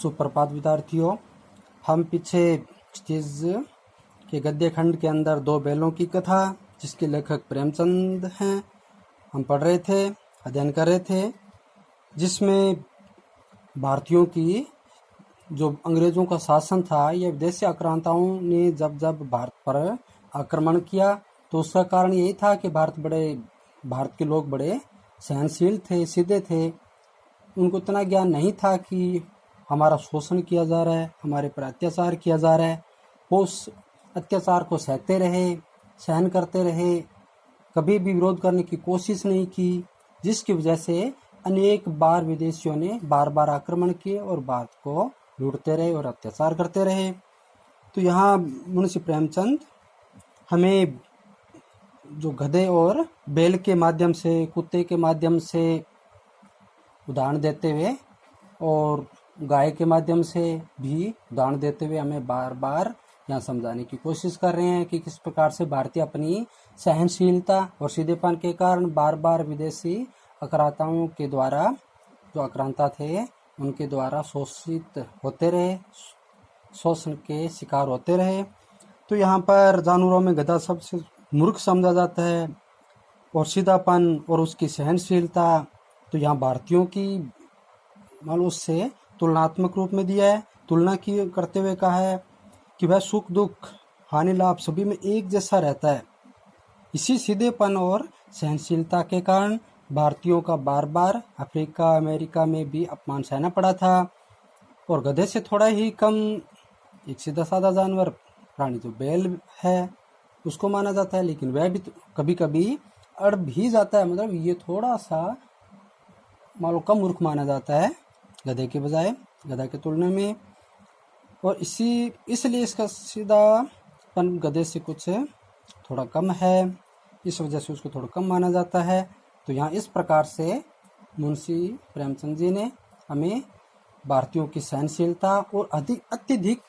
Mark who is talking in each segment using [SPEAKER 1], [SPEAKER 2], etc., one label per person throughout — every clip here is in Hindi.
[SPEAKER 1] सुप्रभात विद्यार्थियों। हम पीछे चीज के गद्य खंड के अंदर दो बैलों की कथा, जिसके लेखक प्रेमचंद हैं, हम पढ़ रहे थे, अध्ययन कर रहे थे, जिसमें भारतीयों की जो अंग्रेजों का शासन था, यह विदेशी आक्रांताओं ने जब जब भारत पर आक्रमण किया तो उसका कारण यही था कि भारत के लोग बड़े सहनशील थे, सीधे थे। उनको इतना ज्ञान नहीं था कि हमारा शोषण किया जा रहा है, हमारे पर अत्याचार किया जा रहा है। वो उस अत्याचार को सहते रहे, सहन करते रहे, कभी भी विरोध करने की कोशिश नहीं की, जिसकी वजह से अनेक बार विदेशियों ने बार बार आक्रमण किए और भारत को लूटते रहे और अत्याचार करते रहे। तो यहाँ मुंशी प्रेमचंद हमें जो गधे और बैल के माध्यम से, कुत्ते के माध्यम से उदाहरण देते हुए और गाय के माध्यम से भी उदाहरण देते हुए हमें बार बार यहाँ समझाने की कोशिश कर रहे हैं कि किस प्रकार से भारतीय अपनी सहनशीलता और सीधेपन के कारण बार बार विदेशी आक्रांताओं के द्वारा, जो आक्रांता थे, उनके द्वारा शोषित होते रहे, शोषण के शिकार होते रहे। तो यहाँ पर जानवरों में गधा सबसे मूर्ख समझा जाता है और सीधापन और उसकी सहनशीलता तो यहाँ भारतीयों की मान उससे तुलनात्मक रूप में दिया है। तुलना की करते हुए कहा है कि वह सुख दुख हानि लाभ सभी में एक जैसा रहता है। इसी सीधेपन और सहनशीलता के कारण भारतीयों का बार बार अफ्रीका, अमेरिका में भी अपमान सहना पड़ा था। और गधे से थोड़ा ही कम एक सीधा साधा जानवर प्राणी जो बैल है उसको माना जाता है, लेकिन वह भी कभी कभी अड़ भी जाता है। मतलब ये थोड़ा सा मान लो कम मूर्ख माना जाता है गधे के बजाय, गधा के तुलना में। और इसलिए इसका सीधापन गधे से कुछ थोड़ा कम है, इस वजह से उसको थोड़ा कम माना जाता है। तो यहाँ इस प्रकार से मुंशी प्रेमचंद जी ने हमें भारतीयों की सहनशीलता और अत्यधिक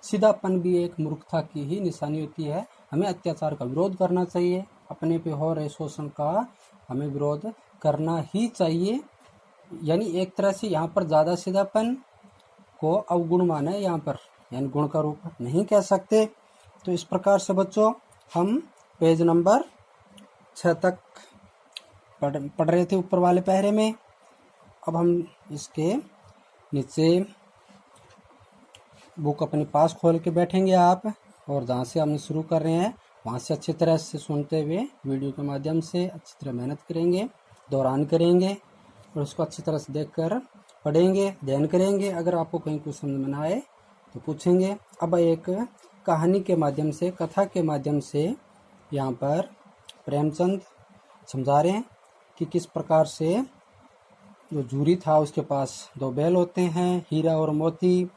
[SPEAKER 1] सीधापन भी एक मूर्खता की ही निशानी होती है। हमें अत्याचार का विरोध करना चाहिए, अपने पे हो रहे शोषण का हमें विरोध करना ही चाहिए। यानी एक तरह से यहाँ पर ज़्यादा सीधापन को अवगुण माना है, यहाँ पर यानी गुण का रूप नहीं कह सकते। तो इस प्रकार से बच्चों हम पेज नंबर 6 तक पढ़ रहे थे ऊपर वाले पहरे में। अब हम इसके नीचे बुक अपने पास खोल के बैठेंगे आप, और जहाँ से हम शुरू कर रहे हैं वहाँ से अच्छी तरह से सुनते हुए वीडियो के माध्यम से अच्छी तरह मेहनत करेंगे, दोहरान करेंगे और उसको अच्छी तरह से देखकर पढ़ेंगे, अध्ययन करेंगे। अगर आपको कहीं कुछ समझ में ना आए तो पूछेंगे। अब एक कहानी के माध्यम से, कथा के माध्यम से यहाँ पर प्रेमचंद समझा रहे हैं कि किस प्रकार से जो जूरी था उसके पास दो बैल होते हैं, हीरा और मोती,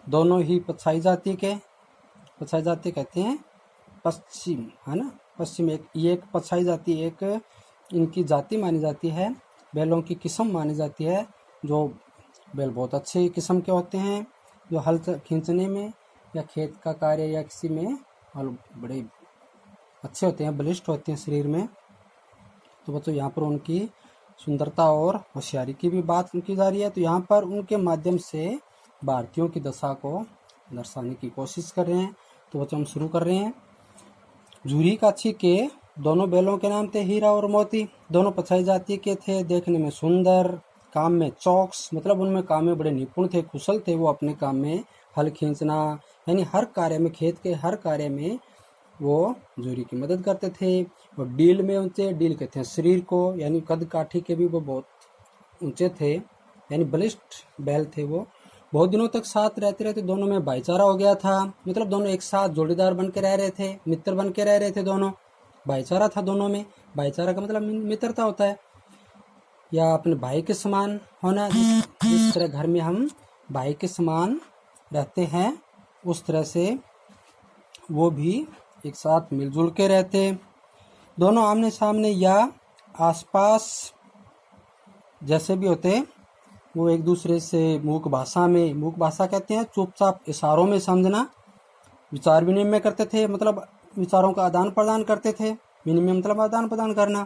[SPEAKER 1] दोनों ही पछाई जाति कहते हैं पश्चिम, है ना, पश्चिम। एक पछाई जाति, एक इनकी जाति मानी जाती है, बैलों की किस्म मानी जाती है। जो बैल बहुत अच्छे किस्म के होते हैं, जो हल खींचने में या खेत का कार्य या किसी में बड़े अच्छे होते हैं, बलिष्ठ होते हैं शरीर में। तो बच्चों यहाँ पर उनकी सुंदरता और होशियारी की भी बात की जा रही है। तो यहाँ पर उनके माध्यम से भारतीयों की दशा को दर्शाने की कोशिश कर रहे हैं। तो बच्चों हम शुरू कर रहे हैं। जूरी काछी के दोनों बैलों के नाम थे हीरा और मोती। दोनों पछाई जाति के थे, देखने में सुंदर, काम में चौक्स, मतलब उनमें काम में बड़े निपुण थे, कुशल थे। वो अपने काम में हल खींचना यानी हर कार्य में, खेत के हर कार्य में वो जूरी की मदद करते थे। और डील में ऊंचे, डील कहते हैं शरीर को, यानी कद काठी के भी वो बहुत ऊंचे थे, यानी बलिष्ठ बैल थे। वो बहुत दिनों तक साथ रहते दोनों में भाईचारा हो गया था। मतलब दोनों एक साथ जोड़ीदार बन के रह रहे थे, मित्र बन के रह रहे थे दोनों। भाईचारा था दोनों में। भाईचारा का मतलब मित्रता होता है या अपने भाई के समान होना। जिस तरह घर में हम भाई के समान रहते हैं, उस तरह से वो भी एक साथ मिलजुल के रहते। दोनों आमने सामने या आसपास जैसे भी होते, वो एक दूसरे से मूक भाषा कहते हैं, चुपचाप इशारों में समझना, विचार विनिमय करते थे। मतलब विचारों का आदान प्रदान करते थे। विनिमय मतलब आदान प्रदान करना।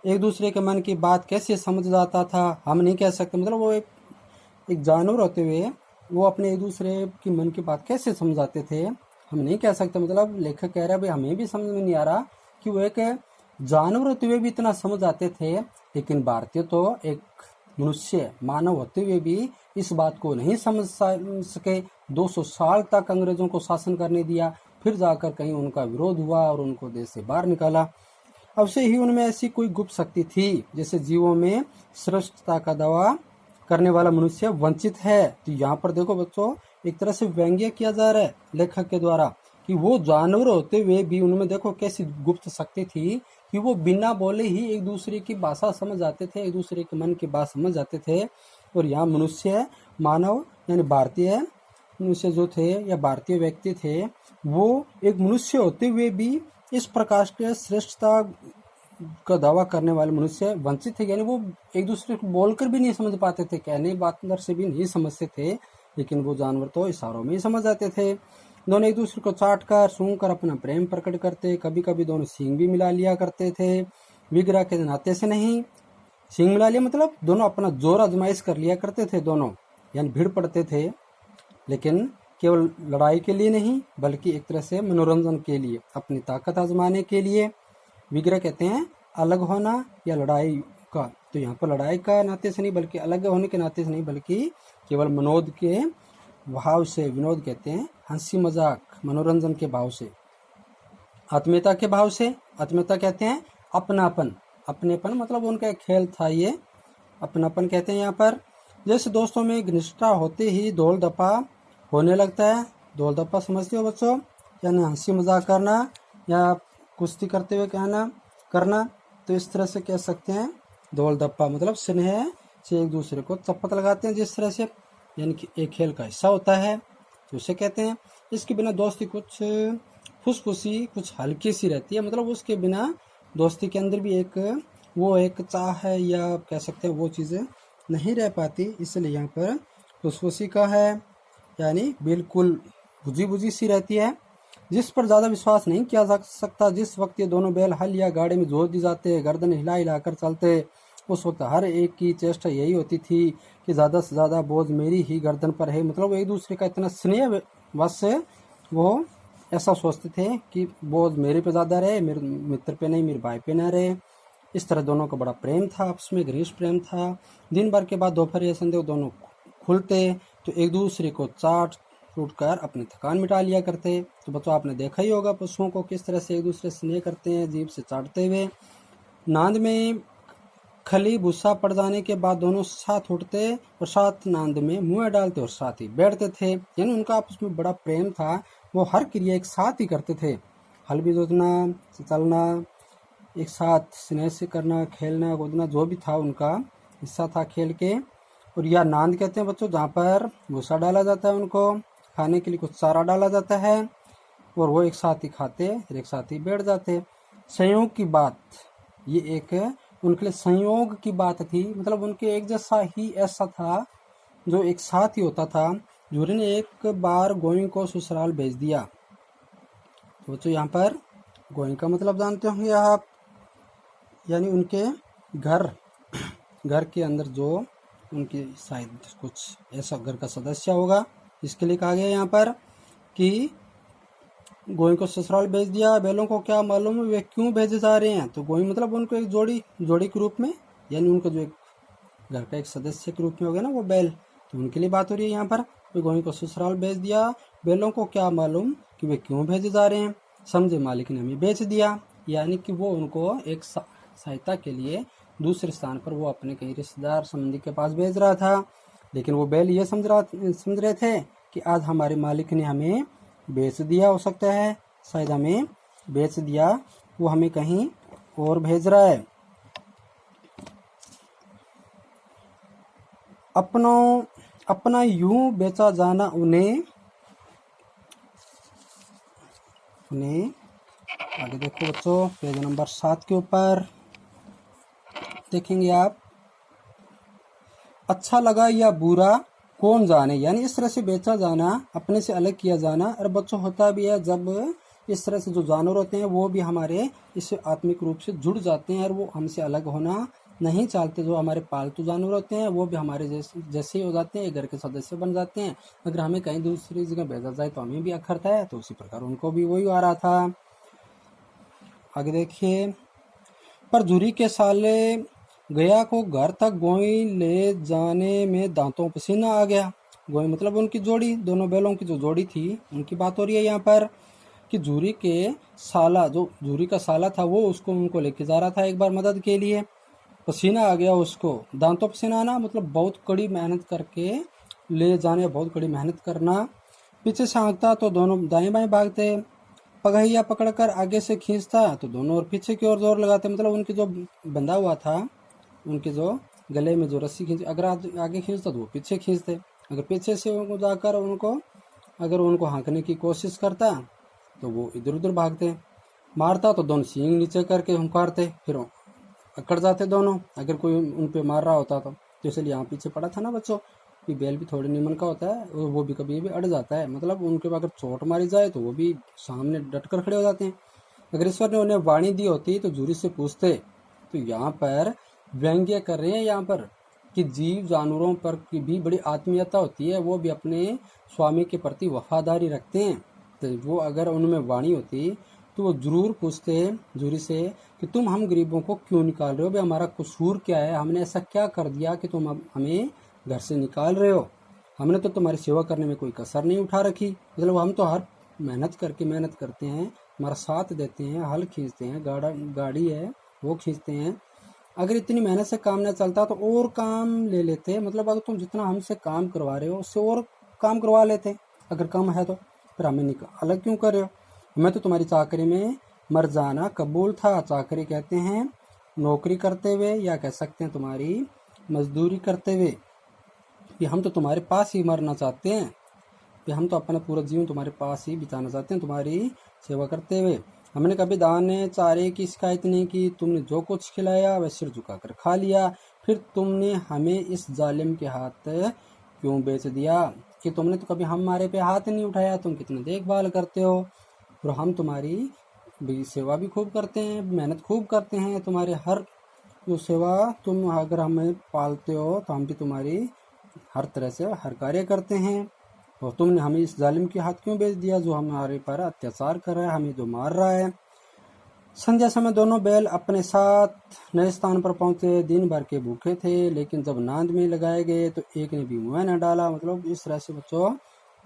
[SPEAKER 1] एक दूसरे के मन की बात कैसे समझ जाता था हम नहीं कह सकते। मतलब वो एक जानवर होते हुए वो अपने एक दूसरे की मन की बात कैसे समझाते थे हम नहीं कह सकते। मतलब लेखक कह रहा है भाई हमें भी समझ में नहीं आ रहा कि वो एक जानवर होते हुए भी इतना समझ आते थे, लेकिन भारतीय तो एक मनुष्य मानव होते हुए भी इस बात को नहीं समझ सके। 200 साल तक अंग्रेजों को शासन करने दिया, फिर जाकर कहीं उनका विरोध हुआ और उनको देश से बाहर निकाला। अब से ही उनमें ऐसी कोई गुप्त शक्ति थी जैसे जीवों में श्रेष्ठता का दावा करने वाला मनुष्य वंचित है। तो यहाँ पर देखो बच्चों, एक तरह से व्यंग्य किया जा रहा है लेखक के द्वारा कि वो जानवर होते हुए भी उनमें देखो कैसी गुप्त शक्ति थी कि वो बिना बोले ही एक दूसरे की भाषा समझ जाते थे, एक दूसरे के मन की बात समझ जाते थे। और यहाँ मनुष्य मानव यानी भारतीय मनुष्य जो थे या भारतीय व्यक्ति थे, वो एक मनुष्य होते हुए भी इस प्रकार के श्रेष्ठता का दावा करने वाले मनुष्य वंचित थे। यानी वो एक दूसरे को बोलकर भी नहीं समझ पाते थे, कहने बात से भी नहीं समझते थे, लेकिन वो जानवर तो इशारों में ही समझ जाते थे। दोनों एक दूसरे को चाट कर सूंघ कर अपना प्रेम प्रकट करते, कभी कभी दोनों सींग भी मिला लिया करते थे। विग्रह के नाते से नहीं, सींग मिला लिया मतलब दोनों अपना जोर आजमाइश कर लिया करते थे दोनों, यानी भीड़ पड़ते थे, लेकिन केवल लड़ाई के लिए नहीं बल्कि एक तरह से मनोरंजन के लिए, अपनी ताकत आजमाने के लिए। विग्रह कहते हैं अलग होना या लड़ाई का, तो यहाँ पर लड़ाई का नाते से नहीं बल्कि अलग होने के नाते से नहीं बल्कि केवल मनोद के भाव से, विनोद कहते हैं हंसी मजाक मनोरंजन के भाव से। आत्मीयता के भाव से, आत्मीयता कहते हैं अपनापन, अपनेपन मतलब उनका एक खेल था ये, अपनापन कहते हैं यहाँ पर। जैसे दोस्तों में घनिष्ठता होते ही दौड़ दपा होने लगता है। दौड़ दपा समझते हो बच्चों, यानी हंसी मजाक करना या कुश्ती करते हुए कहना करना, तो इस तरह से कह सकते हैं दौड़ दप्पा मतलब स्नेह से एक दूसरे को चप्पत लगाते हैं जिस तरह से, यानी कि एक खेल का हिस्सा होता है तो उसे कहते हैं। इसके बिना दोस्ती कुछ फुसफुसी कुछ हल्की सी रहती है, मतलब उसके बिना दोस्ती के अंदर भी एक चाह है या कह सकते हैं वो चीज़ें नहीं रह पाती, इसलिए यहाँ पर फुसफुसी का है, यानी बिल्कुल बुझी बुझी सी रहती है, जिस पर ज़्यादा विश्वास नहीं किया जा सकता। जिस वक्त ये दोनों बैल हल या गाड़ी में जोत दी जाते, गर्दन हिला हिलाकर चलते, उस वक्त हर एक की चेष्टा यही होती थी कि ज़्यादा से ज़्यादा बोझ मेरी ही गर्दन पर है। मतलब एक दूसरे का इतना स्नेह वश से वो ऐसा सोचते थे कि बोझ मेरे पे ज़्यादा रहे, मेरे मित्र पे नहीं, मेरे भाई पे ना रहे। इस तरह दोनों का बड़ा प्रेम था, आपस में घनिष्ठ प्रेम था। दिन भर के बाद दोपहर या संध्या दोनों खुलते तो एक दूसरे को चाट टूट कर अपनी थकान मिटा लिया करते। तो बच्चों आपने देखा ही होगा पशुओं को किस तरह से एक दूसरे से स्नेह करते हैं, जीभ से चाटते हुए। नांद में खली भूसा पड़ जाने के बाद दोनों साथ उठते और साथ नांद में मुँह डालते और साथ ही बैठते थे, यानी उनका आपस में बड़ा प्रेम था। वो हर क्रिया एक साथ ही करते थे, हल भी जोतना, चलना, एक साथ स्नेह से करना, खेलना कूदना जो भी था उनका हिस्सा था खेल के। और यह नांद कहते हैं बच्चों जहाँ पर भूसा डाला जाता है, उनको खाने के लिए कुछ चारा डाला जाता है और वो एक साथ ही खाते फिर एक साथ ही बैठ जाते। संयोग की बात, ये एक उनके लिए संयोग की बात थी, मतलब उनके एक जैसा ही ऐसा था जो एक साथ ही होता था। जूरी ने एक बार गोइंग को ससुराल भेज दिया। तो बच्चों यहाँ पर गोइंग का मतलब जानते होंगे आप, यानी उनके घर के अंदर जो उनकी शायद कुछ ऐसा घर का सदस्य होगा, इसके लिए कहा गया यहाँ पर कि गोइंग को ससुराल भेज दिया। बैलों को क्या मालूम वे क्यों भेजे जा रहे हैं, तो गोइंग मतलब उनको एक जोड़ी के रूप में, यानी उनको जो एक घर का एक सदस्य के रूप में हो गया ना वो बैल, तो उनके लिए बात हो रही है यहाँ पर। गोइंग को ससुराल भेज दिया, बैलों को क्या मालूम कि वे क्यों भेजे जा रहे हैं, समझे मालिक ने हमें बेच दिया, यानी कि वो उनको एक सहायता के लिए दूसरे स्थान पर वो अपने कई रिश्तेदार संबंधी के पास भेज रहा था। लेकिन वो बैल ये समझ रहे थे कि आज हमारे मालिक ने हमें बेच दिया, हो सकता है शायद हमें बेच दिया, वो हमें कहीं और भेज रहा है। अपना यूं बेचा जाना उन्हें आगे देखो बच्चों, पेज नंबर 7 के ऊपर देखेंगे आप, अच्छा लगा या बुरा कौन जाने, यानी इस तरह से बेचा जाना, अपने से अलग किया जाना। और बच्चों होता भी है जब इस तरह से जो जानवर होते हैं वो भी हमारे इससे आत्मिक रूप से जुड़ जाते हैं और वो हमसे अलग होना नहीं चालते। जो हमारे पालतू जानवर होते हैं वो भी हमारे जैसे ही हो जाते हैं, घर के सदस्य बन जाते हैं। अगर हमें कहीं दूसरी जगह भेजा जाए तो हमें भी अखरता है, तो उसी प्रकार उनको भी वही आ रहा था। आगे देखिए, पर झुरी के साले गया को घर तक गोई ले जाने में दांतों पसीना आ गया। गोई मतलब उनकी जोड़ी, दोनों बैलों की जो जोड़ी थी उनकी बात हो रही है यहाँ पर, कि झुरी के साला, जो झुरी का साला था वो उसको उनको लेके जा रहा था एक बार मदद के लिए। पसीना आ गया उसको, दांतों पसीना आना मतलब बहुत कड़ी मेहनत करके ले जाने, बहुत कड़ी मेहनत करना। पीछे से हाँकता तो दोनों दाएं बाएं भागते, पगहिया पकड़कर आगे से खींचता तो दोनों और पीछे की ओर जोर लगाते। मतलब उनके जो बंधा हुआ था, उनके जो गले में जो रस्सी खींच, अगर आगे खींचता तो वो पीछे खींचते, अगर पीछे से उनको जाकर अगर उनको हाँकने की कोशिश करता तो वो इधर उधर भागते। मारता तो दोनों सींग नीचे करके हुंकारते, फिर अकड़ जाते दोनों, अगर कोई उन पे मार रहा होता तो इसलिए यहाँ पीछे पड़ा था ना बच्चों कि बैल भी थोड़े निमन का होता है, और वो भी कभी भी अड़ जाता है। मतलब उनके अगर चोट मारी जाए तो वो भी सामने डट कर खड़े हो जाते हैं। अगर ईश्वर ने उन्हें वाणी दी होती तो झुरी से पूछते। तो यहाँ पर व्यंग्य कर रहे हैं यहाँ पर कि जीव जानवरों पर की भी बड़ी आत्मीयता होती है, वो भी अपने स्वामी के प्रति वफादारी रखते हैं। तो वो अगर उनमें वाणी होती तो वो जरूर पूछते झुरी से कि तुम हम गरीबों को क्यों निकाल रहे हो, भाई हमारा कसूर क्या है, हमने ऐसा क्या कर दिया कि तुम अब हमें घर से निकाल रहे हो। हमने तो तुम्हारी सेवा करने में कोई कसर नहीं उठा रखी। मतलब हम तो हर मेहनत करते हैं, हमारा साथ देते हैं, हल खींचते हैं, गाड़ी है वो खींचते हैं। अगर इतनी मेहनत से काम न चलता तो और काम ले लेते। मतलब अगर तुम जितना हमसे काम करवा रहे हो उससे और काम करवा लेते, अगर कम है तो फिर हमें अलग क्यों कर रहे हो। मैं तो तुम्हारी चाकरी में मर जाना कबूल था। चाकरी कहते हैं नौकरी करते हुए, या कह सकते हैं तुम्हारी मजदूरी करते हुए, कि हम तो तुम्हारे पास ही मरना चाहते हैं, कि हम तो अपना पूरा जीवन तुम्हारे पास ही बिताना चाहते हैं, तुम्हारी सेवा करते हुए। हमने कभी दाने चारे की शिकायत नहीं की, तुमने जो कुछ खिलाया वह सिर झुकाकर खा लिया। फिर तुमने हमें इस जालिम के हाथ क्यों बेच दिया, कि तुमने तो कभी हमारे पे हाथ नहीं उठाया, तुम कितनी देखभाल करते हो, और हम तुम्हारी भी सेवा भी खूब करते हैं, मेहनत खूब करते हैं, तुम्हारे हर जो सेवा, तुम अगर हमें पालते हो तो हम भी तुम्हारी हर तरह से हर कार्य करते हैं। और तुमने हमें इस जालिम के हाथ क्यों बेच दिया, जो हमारे पर अत्याचार कर रहा है, हमें जो मार रहा है। संध्या समय दोनों बैल अपने साथ नए स्थान पर पहुंचे। दिन भर के भूखे थे, लेकिन जब नांद में लगाए गए तो एक ने भी मुँह न डाला। मतलब इस तरह से बच्चों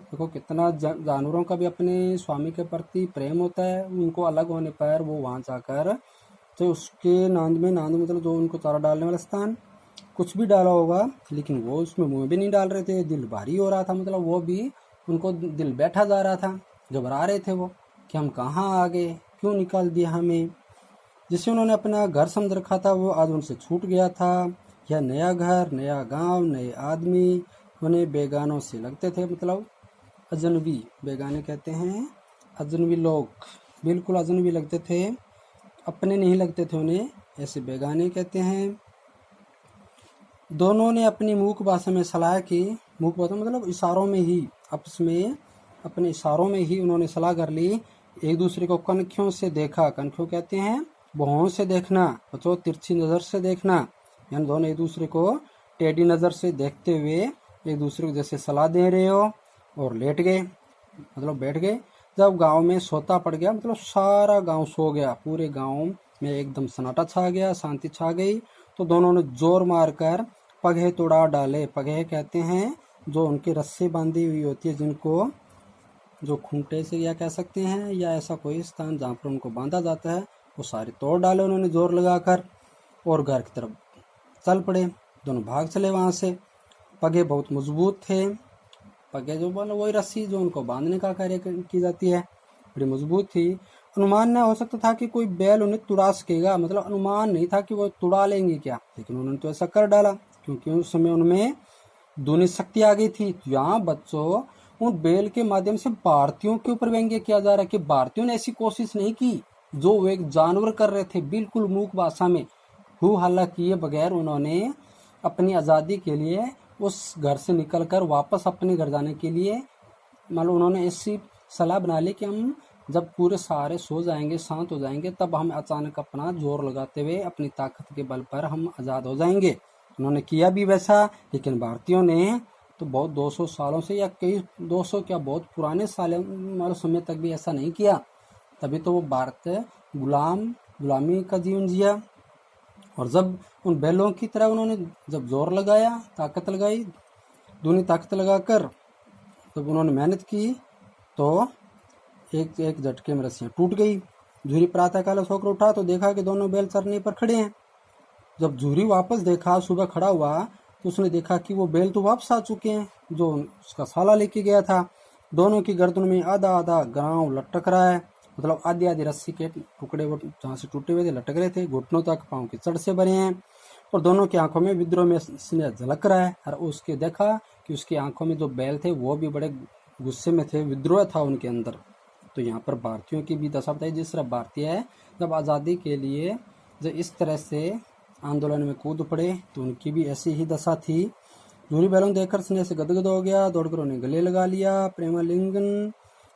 [SPEAKER 1] देखो कितना जानवरों का भी अपने स्वामी के प्रति प्रेम होता है। उनको अलग होने पर वो वहां जाकर तो उसके नांद में मतलब जो उनको चारा डालने वाला स्थान, कुछ भी डाला होगा, लेकिन वो उसमें मुंह भी नहीं डाल रहे थे। दिल भारी हो रहा था, मतलब वो भी उनको दिल बैठा जा रहा था, घबरा रहे थे वो कि हम कहाँ आ गए, क्यों निकाल दिया हमें। जिसे उन्होंने अपना घर समझ रखा था वो आज उनसे छूट गया था। यह नया घर, नया गांव, नए आदमी उन्हें बेगानों से लगते थे। मतलब अजनबी, बेगाने कहते हैं अजनबी लोग, बिल्कुल अजनबी लगते थे, अपने नहीं लगते थे उन्हें, ऐसे बेगाने कहते हैं। दोनों ने अपनी मूक भाषा में सलाह की। मूक भाषा मतलब इशारों में ही, आपस में अपने इशारों में ही उन्होंने सलाह कर ली। एक दूसरे को कनखियों से देखा, कनखियों कहते हैं भौहों से देखना, बच्चों तिरछी नज़र से देखना, यानी दोनों एक दूसरे को टेढ़ी नज़र से देखते हुए एक दूसरे को जैसे सलाह दे रहे हो, और लेट गए, मतलब बैठ गए। जब गांव में सोता पड़ गया, मतलब सारा गांव सो गया, पूरे गांव में एकदम सन्नाटा छा गया, शांति छा गई। तो दोनों ने जोर मारकर पगहे तोड़ा डाले। पगहे कहते हैं जो उनकी रस्सी बांधी हुई होती है, जिनको जो खूंटे से या कह सकते हैं, या ऐसा कोई स्थान जहाँ पर उनको बांधा जाता है, वो सारे तोड़ डाले उन्होंने जोर लगाकर, और घर की तरफ चल पड़े। दोनों भाग चले वहाँ से। पगे बहुत मजबूत थे, पगे जो बोलो वही रस्सी जो उनको बांधने का कार्य की जाती है, बड़ी मजबूत थी। अनुमान न हो सकता था कि कोई बैल उन्हें तुड़ा सकेगा, मतलब अनुमान नहीं था कि वो तुड़ा लेंगे क्या, लेकिन उन्होंने तो ऐसा कर डाला, क्योंकि उस समय उनमें दूनी शक्ति आ गई थी। यहाँ बच्चों उन बैल के माध्यम से भारतीयों के ऊपर व्यंग्य किया जा रहा है कि भारतीयों ने ऐसी कोशिश नहीं की जो वो एक जानवर कर रहे थे, बिल्कुल मूक भाषा में हु हल्ला किए बगैर उन्होंने अपनी आज़ादी के लिए उस घर से निकलकर वापस अपने घर जाने के लिए, मतलब उन्होंने ऐसी सलाह बना ली कि हम जब पूरे सारे सो जाएंगे, शांत हो जाएंगे, तब हम अचानक अपना जोर लगाते हुए अपनी ताकत के बल पर हम आज़ाद हो जाएंगे। उन्होंने किया भी वैसा, लेकिन भारतीयों ने तो बहुत 200 सालों से, या कई 200 क्या बहुत पुराने सालों मतलब समय तक भी ऐसा नहीं किया। तभी तो वो भारत गुलामी का जीवन जिया। और जब उन बैलों की तरह उन्होंने जब जोर लगाया, ताकत लगाई, दूनी ताकत लगाकर जब उन्होंने मेहनत की, तो एक एक झटके में रस्सियाँ टूट गई। झूरी प्रातःकाल सोकर उठा तो देखा कि दोनों बैल चरने पर खड़े हैं। जब झूरी वापस देखा, सुबह खड़ा हुआ, तो उसने देखा कि वो बैल तो वापस आ चुके हैं जो उसका साला लेके गया था। दोनों की गर्दन में आधा आधा घाव लटक रहा है, मतलब आधी आधी रस्सी के टुकड़े वो जहाँ से टूटे हुए थे लटक रहे थे, घुटनों तक पाँव के चढ़ से भरे हैं। और दोनों की आंखों में विद्रोह में स्नेह झलक रहा है। और उसके देखा कि उसकी आंखों में जो बैल थे वो भी बड़े गुस्से में थे, विद्रोह था उनके अंदर। तो यहाँ पर भारतीयों की भी दशा बताई। जिस तरह भारतीय जब आज़ादी के लिए जब इस तरह से आंदोलन में कूद पड़े, तो उनकी भी ऐसी ही दशा थी। जूरी बैलों देखकर स्नेह से गदगद हो गया, दौड़कर उन्हें गले लगा लिया। प्रेमालिंगन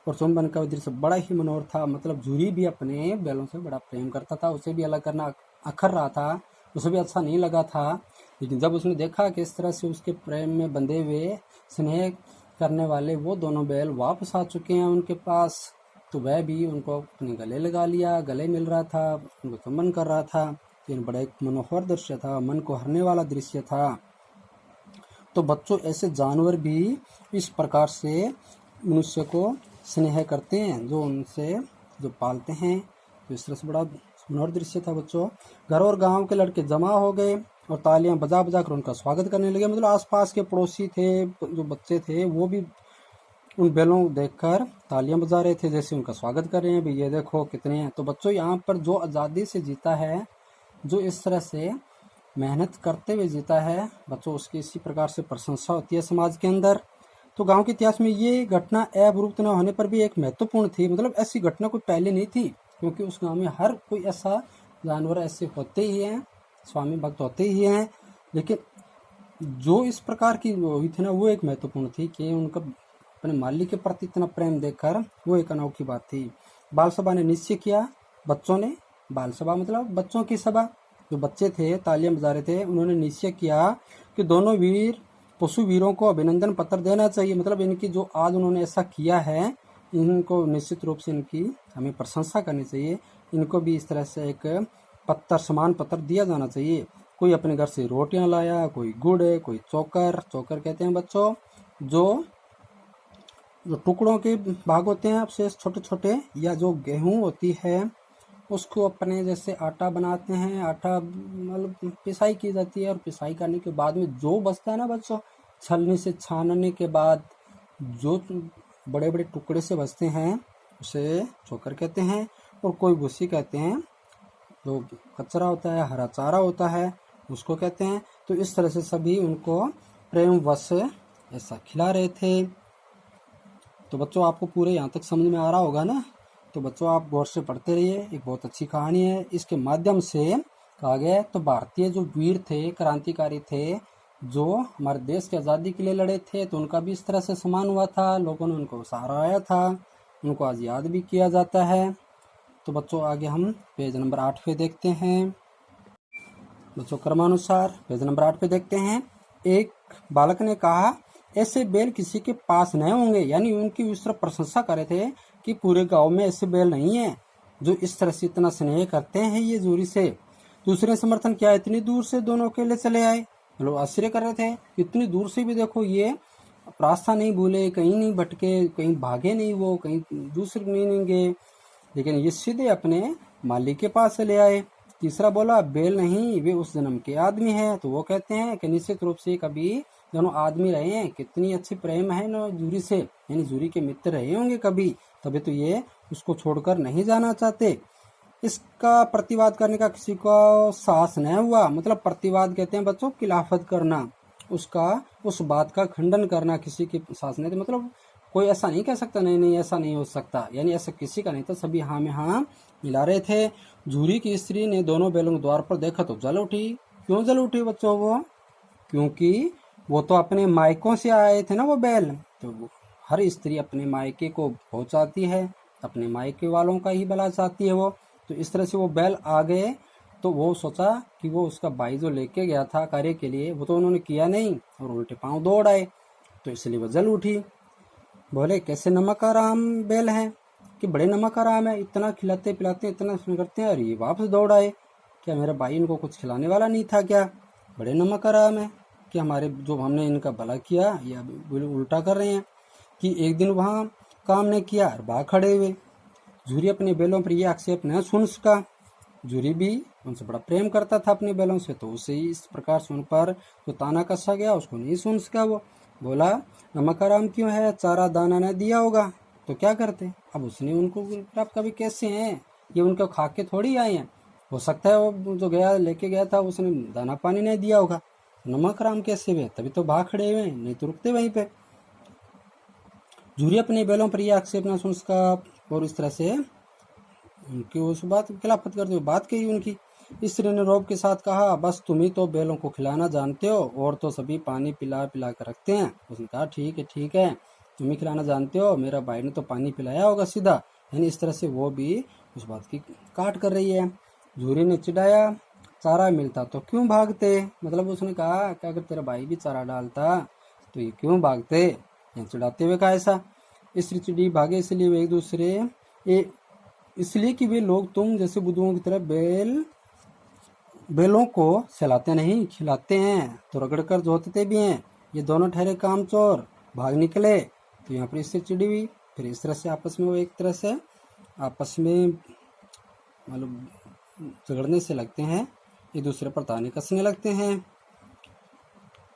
[SPEAKER 1] और चुंबन का दृश्य बड़ा ही मनोहर था। मतलब जूरी भी अपने बैलों से बड़ा प्रेम करता था, उसे भी अलग करना अखर रहा था, उसे भी अच्छा नहीं लगा था। लेकिन जब उसने देखा कि इस तरह से उसके प्रेम में बंधे हुए स्नेह करने वाले वो दोनों बैल वापस आ चुके हैं उनके पास, तो वह भी उनको अपने गले लगा लिया, गले मिल रहा था, उनको चुंबन कर रहा था। ये बड़ा एक मनोहर दृश्य था, मन को हरने वाला दृश्य था। तो बच्चों, ऐसे जानवर भी इस प्रकार से मनुष्य को स्नेह करते हैं, जो उनसे जो पालते हैं। तो इस तरह से बड़ा मनोहर दृश्य था बच्चों। घर और गांव के लड़के जमा हो गए और तालियां बजा बजा कर उनका स्वागत करने लगे। मतलब आसपास के पड़ोसी थे, जो बच्चे थे, वो भी उन बैलों को देखकर तालियां बजा रहे थे, जैसे उनका स्वागत कर रहे हैं, भाई ये देखो कितने हैं। तो बच्चों, यहाँ पर जो आज़ादी से जीता है, जो इस तरह से मेहनत करते हुए जीता है बच्चों, उसकी इसी प्रकार से प्रशंसा होती है समाज के अंदर। तो गांव के इतिहास में ये घटना अवरुद्ध न होने पर भी एक महत्वपूर्ण थी। मतलब ऐसी घटना कोई पहले नहीं थी, क्योंकि उस गांव में हर कोई ऐसा जानवर ऐसे होते ही हैं, स्वामी भक्त होते ही हैं। लेकिन जो इस प्रकार की हुई थी ना, वो एक महत्वपूर्ण थी कि उनका अपने मालिक के प्रति इतना प्रेम देखकर वो एक अनोखी बात थी। बाल सभा ने निश्चय किया, बच्चों ने, बाल सभा मतलब बच्चों की सभा, जो बच्चे थे तालियां बजा रहे थे, उन्होंने निश्चय किया कि दोनों पशु वीरों को अभिनंदन पत्र देना चाहिए। मतलब इनकी जो आज उन्होंने ऐसा किया है, इनको निश्चित रूप से इनकी हमें प्रशंसा करनी चाहिए। इनको भी इस तरह से एक पत्र, सम्मान पत्र दिया जाना चाहिए। कोई अपने घर से रोटियां लाया, कोई गुड़, कोई चोकर कहते हैं बच्चों, जो टुकड़ों के भाग होते हैं अवशेष छोटे छोटे, या जो गेहूं होती है उसको अपने जैसे आटा बनाते हैं, आटा मतलब पिसाई की जाती है, और पिसाई करने के बाद में जो बचता है ना बच्चों, छलनी से छानने के बाद जो बड़े बड़े टुकड़े से बचते हैं, उसे चोकर कहते हैं। और कोई भूसी कहते हैं, जो कचरा होता है, हरा चारा होता है, उसको कहते हैं। तो इस तरह से सभी उनको प्रेम वश ऐसा खिला रहे थे। तो बच्चों, आपको पूरे यहाँ तक समझ में आ रहा होगा ना। तो बच्चों, आप गौर से पढ़ते रहिए, एक बहुत अच्छी कहानी है। इसके माध्यम से कहा गया तो भारतीय जो वीर थे, क्रांतिकारी थे, जो हमारे देश की आज़ादी के लिए लड़े थे, तो उनका भी इस तरह से सम्मान हुआ था, लोगों ने उनको सराहाया था, उनको आज याद भी किया जाता है। तो बच्चों, आगे हम पेज नंबर 8 पे देखते हैं। बच्चों, क्रमानुसार पेज नंबर 8 पे देखते हैं। एक बालक ने कहा, ऐसे बैल किसी के पास नहीं होंगे। यानी उनकी इस तरह प्रशंसा कर रहे थे कि पूरे गांव में ऐसे बैल नहीं है जो इस तरह से इतना स्नेह करते हैं ये जूरी से। दूसरे समर्थन क्या, इतनी दूर से दोनों अकेले चले आए। लोग आश्चर्य कर रहे थे, इतनी दूर से भी देखो ये रास्ता नहीं भूले, कहीं नहीं भटके, कहीं भागे नहीं, वो कहीं दूसरे नहीं गए, लेकिन ये सीधे अपने मालिक के पास चले आए। तीसरा बोला, बैल नहीं, वे उस जन्म के आदमी हैं। तो वो कहते हैं कि निश्चित रूप से कभी दोनों आदमी रहे हैं, कितनी अच्छी प्रेम है ना जूरी से, यानी जूरी के मित्र रहे होंगे कभी, तभी तो ये उसको छोड़कर नहीं जाना चाहते। इसका प्रतिवाद करने का किसी को साहस नहीं हुआ। मतलब प्रतिवाद कहते हैं बच्चों, खिलाफत करना, उसका उस बात का खंडन करना, किसी की साहस नहीं। मतलब कोई ऐसा नहीं कह सकता, नहीं नहीं ऐसा नहीं हो सकता, यानी ऐसा किसी का नहीं था, सभी हाँ में हाँ मिला रहे थे। जूरी की स्त्री ने दोनों बैलों के द्वार पर देखा तो जल उठी। क्यों जल उठी बच्चों? वो क्योंकि वो तो अपने मायकों से आए थे ना वो बैल, तो हर स्त्री अपने मायके को पहुंचाती है, अपने मायके वालों का ही भला चाहती है वो। तो इस तरह से वो बैल आ गए, तो वो सोचा कि वो उसका भाई जो लेके गया था कार्य के लिए वो तो उन्होंने किया नहीं और उल्टे पांव दौड़ आए, तो इसलिए वो जल उठी। बोले कैसे नमक आराम बैल हैं कि बड़े नमक आराम है, इतना खिलाते पिलाते इतना करते हैं और ये वापस दौड़ आए। क्या मेरा भाई इनको कुछ खिलाने वाला नहीं था क्या? बड़े नमक आराम है कि हमारे जो हमने इनका भला किया या उल्टा कर रहे हैं। कि एक दिन वहाँ काम नहीं किया और बाहर खड़े हुए। झूरी अपने बैलों पर यह आक्षेप न सुन सका। झूरी भी उनसे बड़ा प्रेम करता था अपने बैलों से, तो उसे इस प्रकार सुन पर जो ताना कसा गया उसको नहीं सुन सका। वो बोला नमक आराम क्यों है, चारा दाना न दिया होगा तो क्या करते। अब उसने उनको आप कभी कैसे हैं, ये उनको खा के थोड़ी आए हैं। हो सकता है वो जो गया लेके गया था उसने दाना पानी नहीं दिया होगा, नमक आराम कैसे हुए, तभी तो बाहर खड़े हुए, नहीं तो रुकते वहीं पे। झूरी अपने बैलों पर यह आक्षेप न सुन सका और इस तरह से उनकी उस बात की खिलाफत करते हुए बात कही उनकी। स्त्री ने रौब के साथ कहा बस तुम ही तो बैलों को खिलाना जानते हो और तो सभी पानी पिला पिला कर रखते हैं। उसने कहा ठीक है तुम ही खिलाना जानते हो, मेरा भाई ने तो पानी पिलाया होगा सीधा। यानी इस तरह से वो भी उस बात की काट कर रही है। झूरी ने चिढ़ाया चारा मिलता तो क्यों भागते, मतलब उसने कहा कि अगर तेरा भाई भी चारा डालता तो ये क्यों भागते, चिढ़ाते हुए कहा ऐसा। स्त्री चिड़ी भागे इसलिए वे एक दूसरे इसलिए कि वे लोग तुम जैसे बुद्धुओं की तरह बैलों को सहलाते नहीं खिलाते हैं, तो रगड़ कर जोतते भी हैं। ये दोनों ठहरे कामचोर भाग निकले। तो यहाँ पर इससे चिड़ी हुई। फिर इस तरह से आपस में वो एक तरह से आपस में मतलब झगड़ने से लगते हैं, एक दूसरे पर ताने कसने लगते हैं।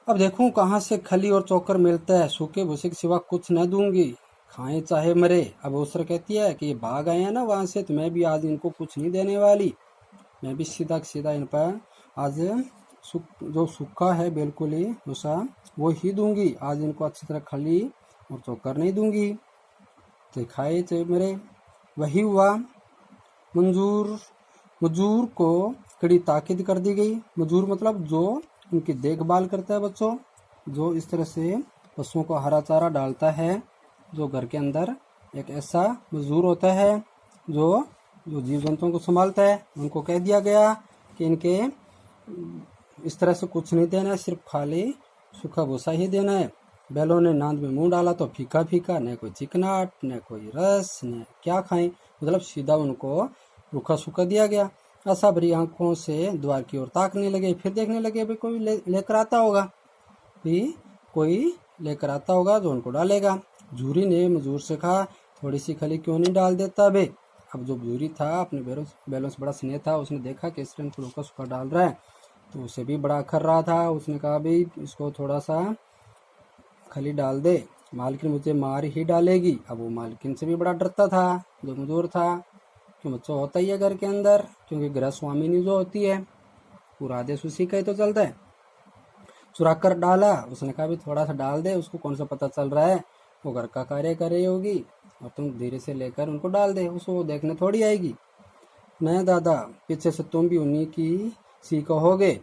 [SPEAKER 1] अब देखूं कहाँ से खली और चोकर मिलता है, सूखे भूसे के सिवा कुछ न दूंगी, खाएं चाहे मरे। अब उसर कहती है कि ये भाग आए हैं ना वहां से, तो मैं भी आज इनको कुछ नहीं देने वाली, मैं भी सीधा सीधा इन पर आज जो सूखा है बिल्कुल ही भूसा वो ही दूंगी, आज इनको अच्छी तरह खली और चोकर नहीं दूंगी, तो खाए चाहे मरे। वही हुआ। मजूर को कड़ी ताकीद कर दी गई। मजूर मतलब जो उनकी देखभाल करता है बच्चों, जो इस तरह से पशुओं को हरा चारा डालता है, जो घर के अंदर एक ऐसा मजदूर होता है जो जीव जंतुओं को संभालता है। उनको कह दिया गया कि इनके इस तरह से कुछ नहीं देना है, सिर्फ खाली सूखा भूसा ही देना है। बैलों ने नांद में मुंह डाला तो फीका फीका, न कोई चिकनाट न कोई रस, न क्या खाएं, मतलब सीधा उनको रूखा सूखा दिया गया। ऐसा भरी आंखों से द्वार की ओर ताकने लगे। फिर देखने लगे भाई कोई लेकर आता होगा, कोई लेकर आता होगा जो उनको डालेगा। झूरी ने मजूर से कहा थोड़ी सी खली क्यों नहीं डाल देता बे। अब जो झूरी था अपने बैलों से बड़ा स्नेह था, उसने देखा कि इस टाइम रूखा सूखा डाल रहा है, तो उसे भी बड़ा अखर रहा था। उसने कहा भाई इसको थोड़ा सा खली डाल दे, मालकिन मुझे मार ही डालेगी। अब वो मालकिन से भी बड़ा डरता था जो मजूर था, क्यों बच्चों होता ही है घर के अंदर, क्योंकि गृह स्वामिनी जो होती है पूरा आदेश उसी का ही तो चलता है। चुरा कर डाला, उसने कहा भी थोड़ा सा डाल दे, उसको कौन सा पता चल रहा है, वो घर का कार्य कर रही होगी और तुम धीरे से लेकर उनको डाल दे, उसको देखने थोड़ी आएगी। नहीं दादा, पीछे से तुम भी उन्हीं की सी कहोगे।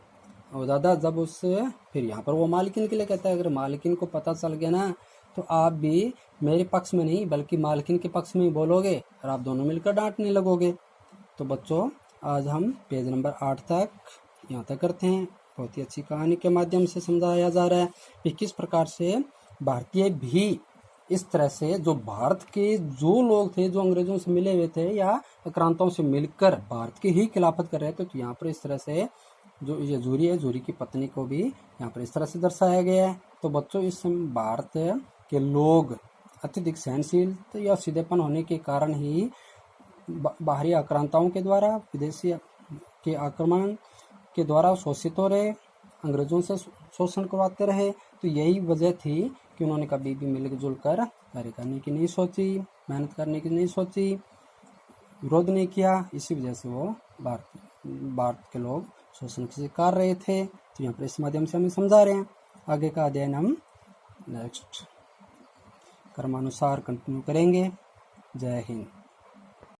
[SPEAKER 1] और दादा जब उससे फिर यहाँ पर वो मालकिन के लिए कहता है, अगर मालकिन को पता चल गया ना तो आप भी मेरे पक्ष में नहीं बल्कि मालकिन के पक्ष में ही बोलोगे और आप दोनों मिलकर डांटने लगोगे। तो बच्चों आज हम पेज नंबर 8 तक यहाँ तक करते हैं। बहुत ही अच्छी कहानी के माध्यम से समझाया जा रहा है कि किस प्रकार से भारतीय भी इस तरह से जो भारत के जो लोग थे जो अंग्रेजों से मिले हुए थे या आक्रांताओं से मिलकर भारत की ही खिलाफत कर रहे थे, तो यहाँ पर इस तरह से जो ये झूरी है, झूरी की पत्नी को भी यहाँ पर इस तरह से दर्शाया गया है। तो बच्चों इस भारत के लोग अत्यधिक सहनशील या सीधेपन होने के कारण ही बाहरी आक्रांताओं के द्वारा, विदेशी के आक्रमण के द्वारा शोषित हो रहे, अंग्रेजों से शोषण करवाते रहे। तो यही वजह थी कि उन्होंने कभी भी मिलजुल कर कार्य करने की नहीं सोची, मेहनत करने की नहीं सोची, विरोध नहीं किया। इसी वजह से वो भारत के लोग शोषण के शिकार रहे थे। तो यहाँ पर इस माध्यम से हम समझा रहे हैं। आगे का अध्ययन हम नेक्स्ट क्रमानुसार कंटिन्यू करेंगे। जय हिंद।